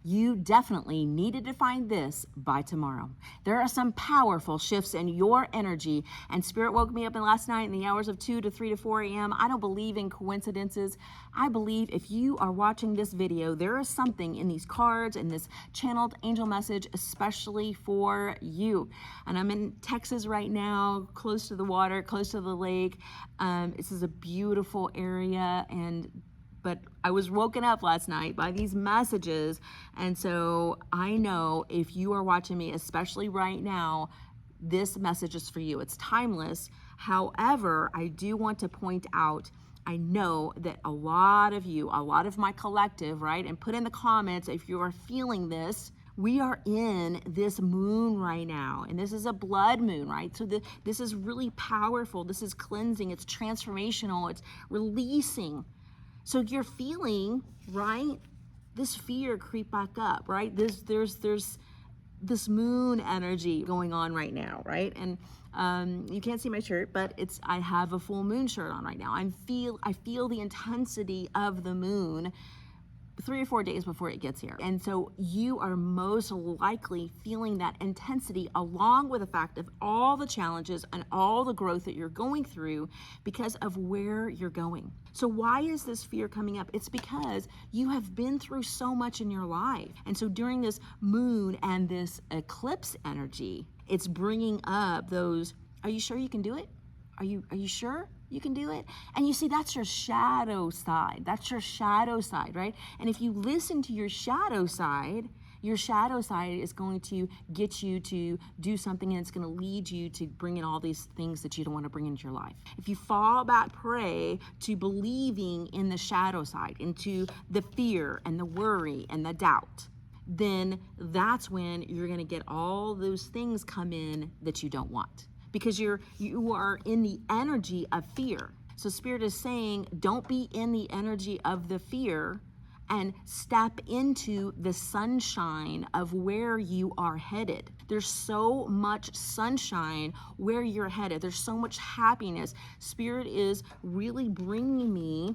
You definitely need to define this by tomorrow. There are some powerful shifts in your energy, and Spirit woke me up in last night in the hours of 2 to 3 to 4 a.m. I don't believe in coincidences. I believe if you are watching this video, there is something in these cards and this channeled angel message, especially for you. And I'm in Texas right now, close to the water, close to the lake. This is a beautiful area, but I was woken up last night by these messages. And so I know if you are watching me, especially right now, this message is for you. It's timeless. However, I do want to point out, I know that a lot of you, a lot of my collective, right? And put in the comments if you are feeling this. We are in this moon right now, and this is a blood moon, right? So this is really powerful. This is cleansing. It's transformational. It's releasing. So you're feeling, right, this fear creep back up, right? There's this moon energy going on right now, right? And you can't see my shirt, but I have a full moon shirt on right now. I feel the intensity of the moon 3 or 4 days before it gets here. And so you are most likely feeling that intensity along with the fact of all the challenges and all the growth that you're going through because of where you're going. So why is this fear coming up? It's because you have been through so much in your life. And so during this moon and this eclipse energy, it's bringing up those, are you sure you can do it? Are you sure you can do it? And you see, that's your shadow side. That's your shadow side, right? And if you listen to your shadow side is going to get you to do something, and it's going to lead you to bring in all these things that you don't want to bring into your life. If you fall back prey to believing in the shadow side, into the fear and the worry and the doubt, then that's when you're going to get all those things come in that you don't want. Because you are in the energy of fear. So Spirit is saying, don't be in the energy of the fear and step into the sunshine of where you are headed. There's so much sunshine where you're headed. There's so much happiness. Spirit is really bringing me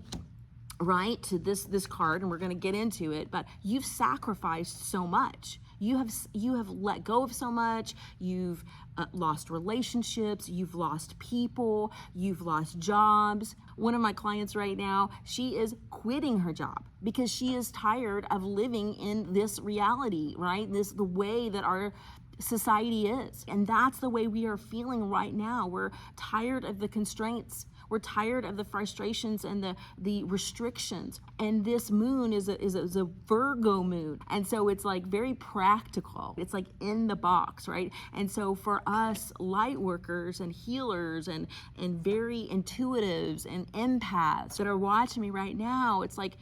right to this card, and we're going to get into it, but you've sacrificed so much. You have let go of so much. You've lost relationships. You've lost people. You've lost jobs. One of my clients right now, she is quitting her job because she is tired of living in this reality, right? The way that our society is. And that's the way we are feeling right now. We're tired of the constraints. We're tired of the frustrations and the restrictions. And this moon is a Virgo moon. And so it's like very practical. It's like in the box, right? And so for us light workers and healers and very intuitives and empaths that are watching me right now, it's like,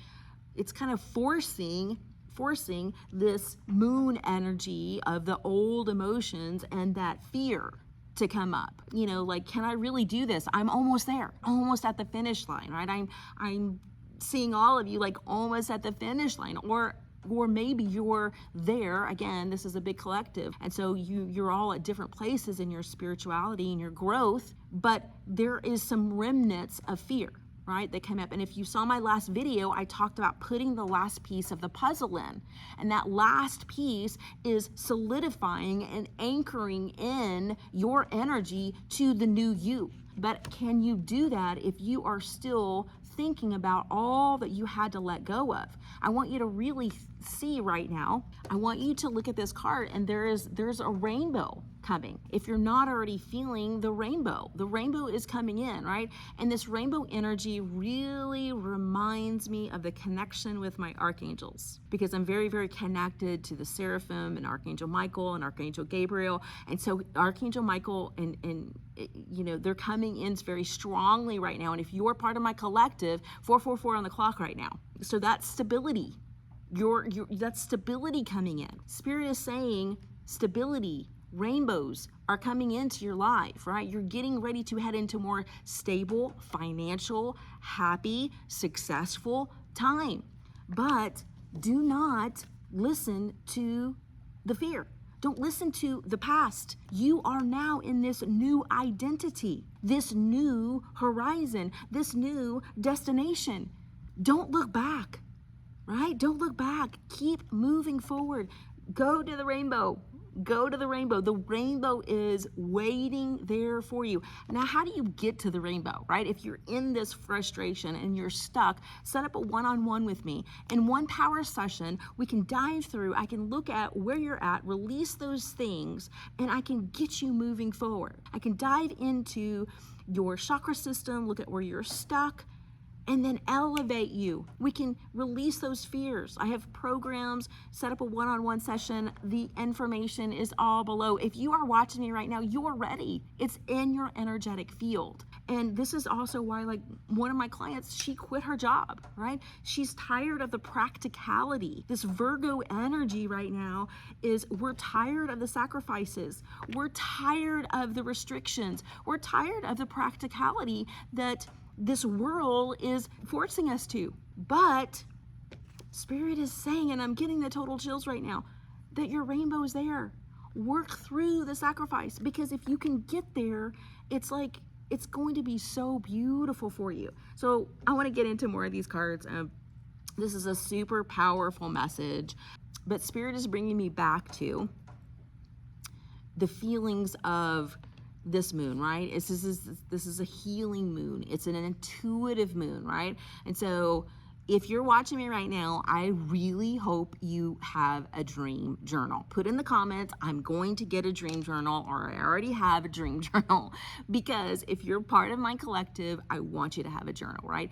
it's kind of forcing this moon energy of the old emotions and that fear to come up. You know, like, can I really do this? I'm almost there, almost at the finish line, right? I'm seeing all of you like almost at the finish line, or maybe you're there. Again, this is a big collective, and so you're all at different places in your spirituality and your growth, but there is some remnants of fear, right, that come up. And if you saw my last video, I talked about putting the last piece of the puzzle in. And that last piece is solidifying and anchoring in your energy to the new you. But can you do that if you are still thinking about all that you had to let go of? I want you to really see right now, I want you to look at this card, and there's a rainbow coming. If you're not already feeling the rainbow is coming in, right? And this rainbow energy really reminds me of the connection with my archangels, because I'm very, very connected to the seraphim and Archangel Michael and Archangel Gabriel. And so Archangel Michael and you know, they're coming in very strongly right now. And if you're part of my collective, 444 on the clock right now. So that's stability. That's stability coming in. Spirit is saying stability, rainbows are coming into your life, right? You're getting ready to head into more stable, financial, happy, successful time. But do not listen to the fear. Don't listen to the past. You are now in this new identity, this new horizon, this new destination. Don't look back, right? Don't look back. Keep moving forward. Go to the rainbow. Go to the rainbow. The rainbow is waiting there for you. Now, how do you get to the rainbow, right? If you're in this frustration and you're stuck, set up a one-on-one with me. In one power session, we can dive through. I can look at where you're at, release those things, and I can get you moving forward. I can dive into your chakra system, look at where you're stuck, and then elevate you. We can release those fears. I have programs, set up a one-on-one session. The information is all below. If you are watching me right now, you're ready. It's in your energetic field. And this is also why, like, one of my clients, she quit her job, right? She's tired of the practicality. This Virgo energy right now is, we're tired of the sacrifices. We're tired of the restrictions. We're tired of the practicality that this world is forcing us to. But Spirit is saying, and I'm getting the total chills right now, that your rainbow is there. Work through the sacrifice, because if you can get there, it's like, it's going to be so beautiful for you. So I want to get into more of these cards. This is a super powerful message, but Spirit is bringing me back to the feelings of this moon, right? This is a healing moon. It's an intuitive moon, right? And so if you're watching me right now, I really hope you have a dream journal. Put in the comments, I'm going to get a dream journal, or I already have a dream journal, because if you're part of my collective, I want you to have a journal, right?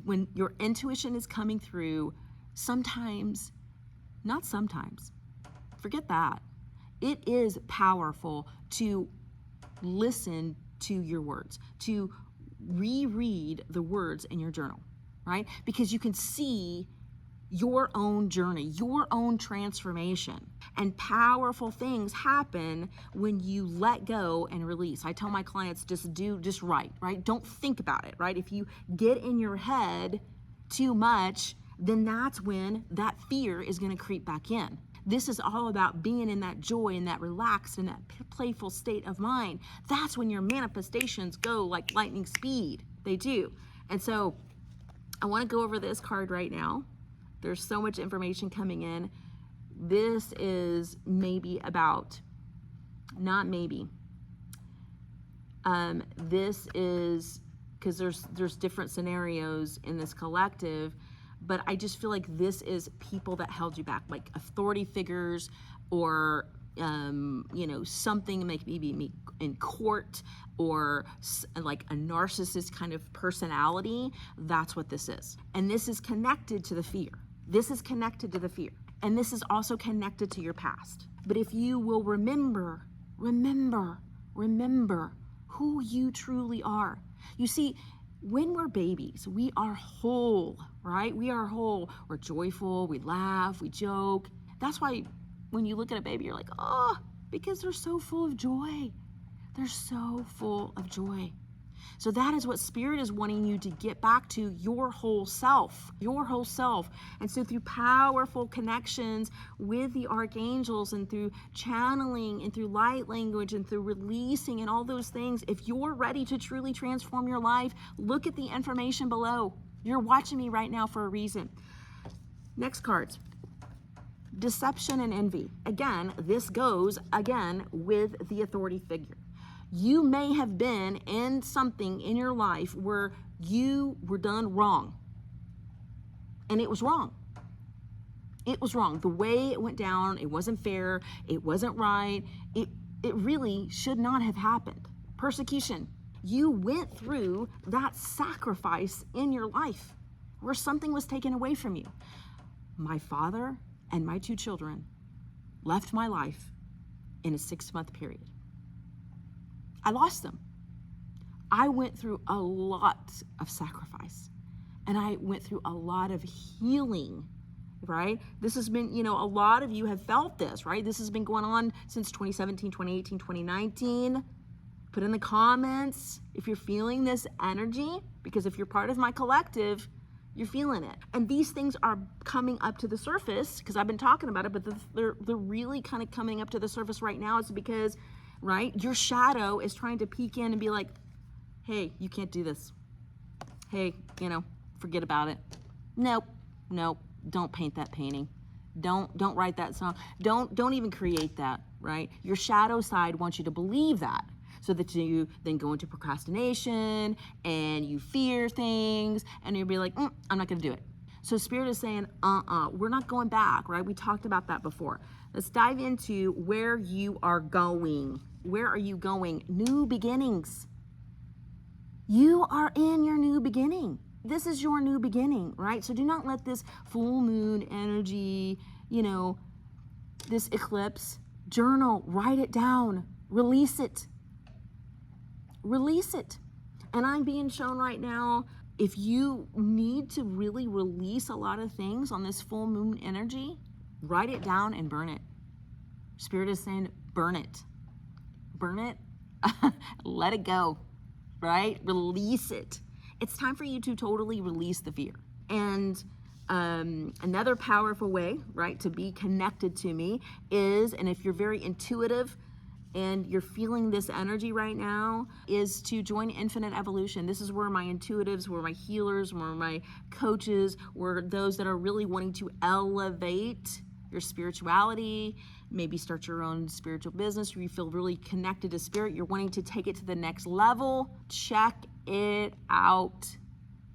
When your intuition is coming through, sometimes, not sometimes, forget that. It is powerful to listen to your words, to reread the words in your journal, right? Because you can see your own journey, your own transformation, and powerful things happen when you let go and release. I tell my clients, just write, right? Don't think about it, right? If you get in your head too much, then that's when that fear is going to creep back in. This is all about being in that joy and that relaxed and that playful state of mind. That's when your manifestations go like lightning speed. They do. And so I want to go over this card right now. There's so much information coming in. This is maybe about, not maybe. This is, because there's different scenarios in this collective, but I just feel like this is people that held you back, like authority figures, or something maybe in court, or like a narcissist kind of personality. That's what this is. And this is connected to the fear. This is connected to the fear. And this is also connected to your past. But if you will remember who you truly are. You see, when we're babies, we are whole, right? We are whole. We're joyful, we laugh, we joke. That's why when you look at a baby, you're like, oh, because they're so full of joy. They're so full of joy. So that is what Spirit is wanting you to get back to, your whole self, your whole self. And so through powerful connections with the archangels, and through channeling, and through light language, and through releasing, and all those things, if you're ready to truly transform your life, look at the information below. You're watching me right now for a reason. Next cards. Deception and envy. Again, this goes again with the authority figure. You may have been in something in your life where you were done wrong. And it was wrong. It was wrong. The way it went down, it wasn't fair. It wasn't right. It really should not have happened. Persecution. You went through that sacrifice in your life where something was taken away from you. My father and my 2 children left my life in a 6-month period. I lost them. I went through a lot of sacrifice, and I went through a lot of healing, right? This has been, a lot of you have felt this, right? This has been going on since 2017, 2018, 2019. Put in the comments if you're feeling this energy, because if you're part of my collective, you're feeling it. And these things are coming up to the surface because I've been talking about it, but they're really kind of coming up to the surface right now. It's because, right, your shadow is trying to peek in and be like, hey, you can't do this. Hey, forget about it. Nope. don't paint that painting. Don't write that song. Don't even create that, right? Your shadow side wants you to believe that, so that you then go into procrastination and you fear things and you'll be like, I'm not gonna do it. So Spirit is saying, we're not going back, right? We talked about that before. Let's dive into where you are going. Where are you going? New beginnings. You are in your new beginning. This is your new beginning, right? So do not let this full moon energy, this eclipse, journal, write it down, release it. Release it. And I'm being shown right now, if you need to really release a lot of things on this full moon energy, write it down and burn it. Spirit is saying, burn it. Burn it. Let it go, right? Release it. It's time for you to totally release the fear. And another powerful way, right, to be connected to me is, and if you're very intuitive and you're feeling this energy right now, is to join Infinite Evolution. This is where my intuitives, where my healers, where my coaches, where those that are really wanting to elevate your spirituality, maybe start your own spiritual business, where you feel really connected to spirit, you're wanting to take it to the next level. Check it out.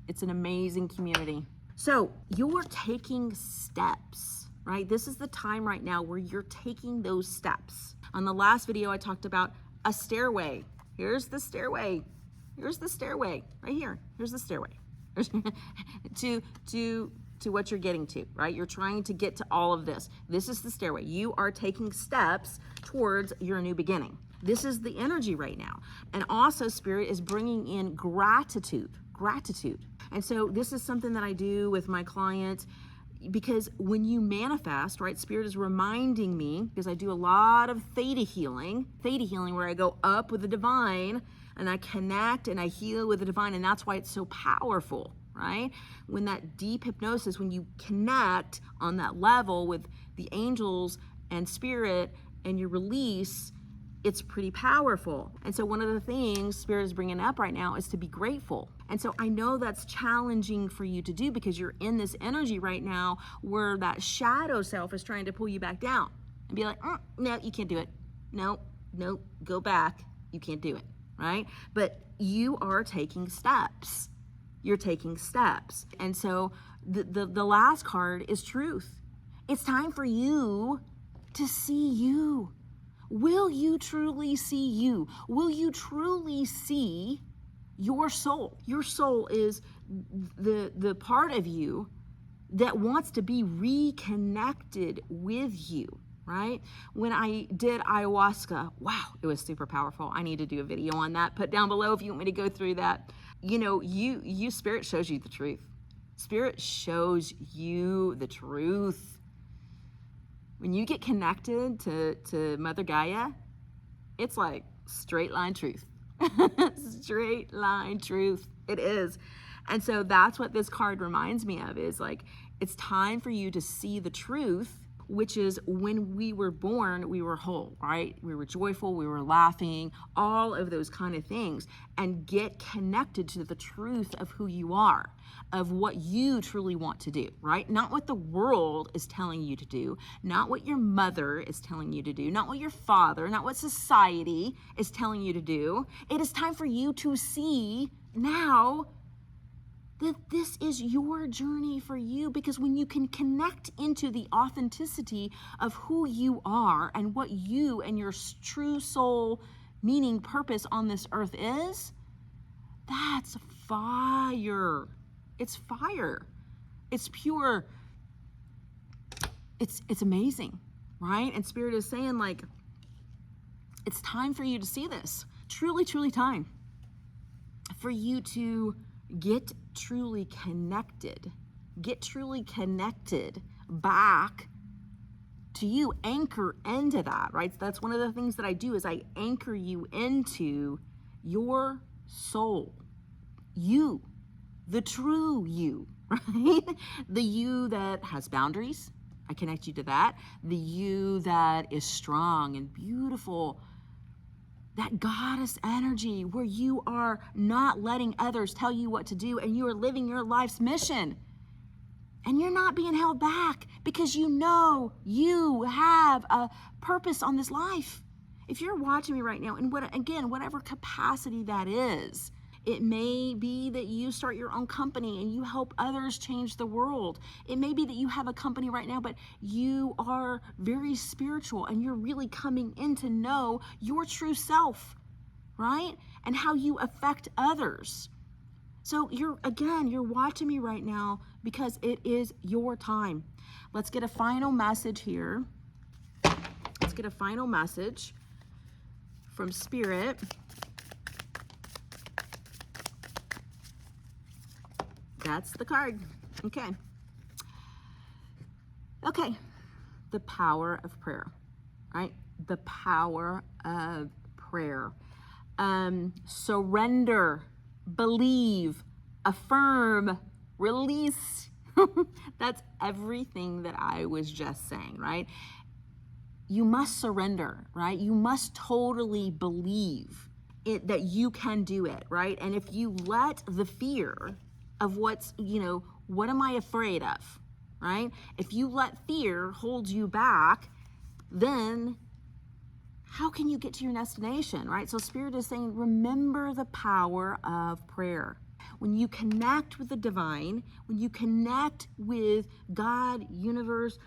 It's an amazing community. So you're taking steps, right? This is the time right now where you're taking those steps. On the last video, I talked about a stairway. Here's the stairway. Here's the stairway right here. Here's the stairway to what you're getting to, right? You're trying to get to all of this. This is the stairway. You are taking steps towards your new beginning. This is the energy right now. And also Spirit is bringing in gratitude. And so this is something that I do with my clients, because when you manifest, right, Spirit is reminding me, because I do a lot of theta healing where I go up with the divine and I connect and I heal with the divine. And that's why it's so powerful, right? When that deep hypnosis, when you connect on that level with the angels and Spirit and you release, it's pretty powerful. And so one of the things Spirit is bringing up right now is to be grateful. And so I know that's challenging for you to do, because you're in this energy right now where that shadow self is trying to pull you back down and be like, no, you can't do it. No, go back. You can't do it, right? But you are taking steps. You're taking steps. And so the last card is truth. It's time for you to see you. Will you truly see you? Will you truly see your soul? Your soul is the part of you that wants to be reconnected with you, right? When I did ayahuasca, wow, it was super powerful. I need to do a video on that. Put down below if you want me to go through that. You Spirit shows you the truth. Spirit shows you the truth. When you get connected to Mother Gaia, it's like straight line truth. Straight line truth. It is. And so that's what this card reminds me of, is like, it's time for you to see the truth, which is when we were born, we were whole, right? We were joyful, we were laughing, all of those kind of things, and get connected to the truth of who you are, of what you truly want to do, right? Not what the world is telling you to do, not what your mother is telling you to do, not what your father, not what society is telling you to do. It is time for you to see now that this is your journey for you, because when you can connect into the authenticity of who you are and what you and your true soul meaning, purpose on this earth is, that's fire. It's fire. It's pure. It's amazing, right? And Spirit is saying, like, it's time for you to see this. Truly, truly time for you to get truly connected back to you. Anchor into that, right? So that's one of the things that I do, is I anchor you into your soul, you, the true you, right? The you that has boundaries, I connect you to that. The you that is strong and beautiful, that goddess energy where you are not letting others tell you what to do and you are living your life's mission. And you're not being held back because you know you have a purpose on this life. If you're watching me right now, and whatever capacity that is, it may be that you start your own company and you help others change the world. It may be that you have a company right now, but you are very spiritual and you're really coming in to know your true self, right? And how you affect others. So you're watching me right now because it is your time. Let's get a final message here. Let's get a final message from Spirit. That's the card. Okay. The power of prayer, right? The power of prayer. Surrender, believe, affirm, release. That's everything that I was just saying, right? You must surrender, right? You must totally believe it, that you can do it, right? And if you let the fear of what am I afraid of, right? If you let fear hold you back, then how can you get to your destination, right? So Spirit is saying, remember the power of prayer. When you connect with the divine, when you connect with God, universe,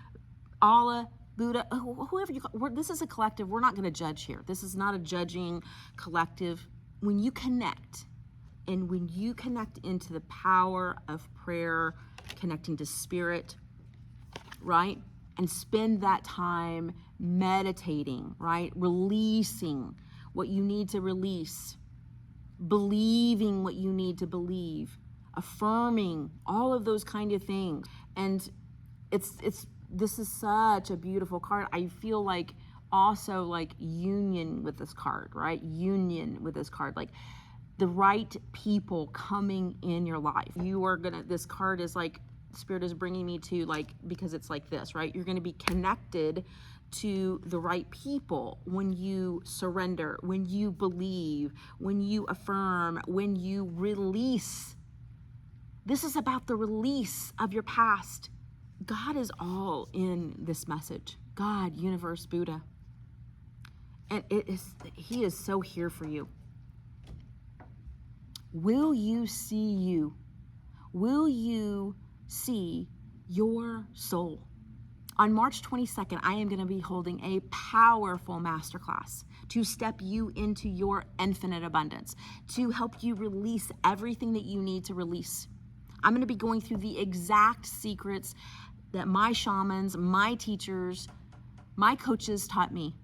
Allah, Buddha, whoever you call, this is a collective. We're not going to judge here. This is not a judging collective. When you connect, and when you connect into the power of prayer, connecting to Spirit, right? And spend that time meditating, right? Releasing what you need to release, believing what you need to believe, affirming, all of those kind of things. And this is such a beautiful card. I feel like also like union with this card, right? Union with this card, like the right people coming in your life. This card is like, Spirit is bringing me to, like, because it's like this, right? You're going to be connected to the right people when you surrender, when you believe, when you affirm, when you release. This is about the release of your past. God is all in this message. God, universe, Buddha. And He is so here for you. Will you see you? Will you see your soul? On March 22nd, I am going to be holding a powerful masterclass to step you into your infinite abundance, to help you release everything that you need to release. I'm going to be going through the exact secrets that my shamans, my teachers, my coaches taught me.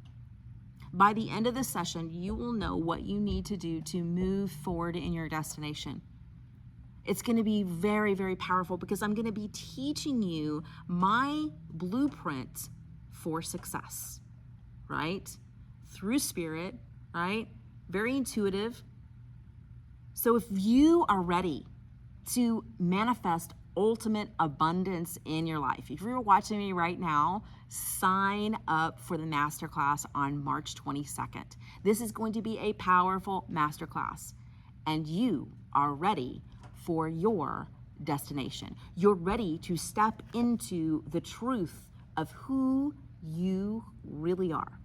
By the end of the session, you will know what you need to do to move forward in your destination. It's going to be very, very powerful because I'm going to be teaching you my blueprint for success, right? Through Spirit, right? Very intuitive. So if you are ready to manifest ultimate abundance in your life, if you're watching me right now, sign up for the masterclass on March 22nd. This is going to be a powerful masterclass, and you are ready for your destination. You're ready to step into the truth of who you really are.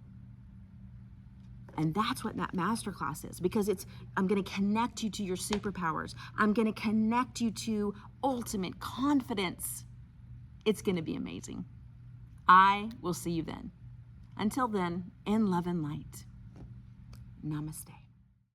And that's what that masterclass is, because I'm going to connect you to your superpowers. I'm going to connect you to ultimate confidence. It's going to be amazing. I will see you then. Until then, in love and light. Namaste.